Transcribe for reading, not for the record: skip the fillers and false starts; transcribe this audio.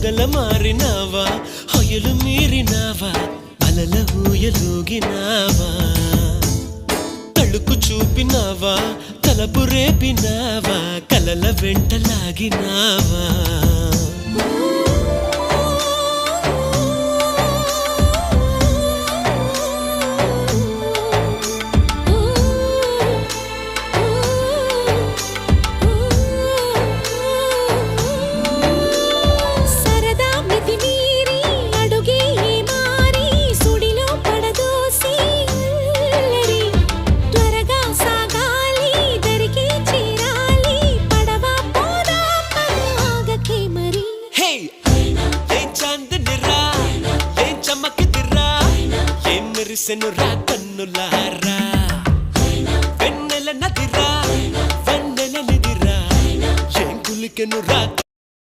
మొగల మారినావా హొయలు మీరినావా అలల ఊయలూగినావా తళుకు చూపినావా తలపు రేపినావా కలల వెంటలాగినావా మెరిసెనురా కన్నులారా వెన్నెల నదిరా వెన్నెల నిదిరా ఏం కులికెనురా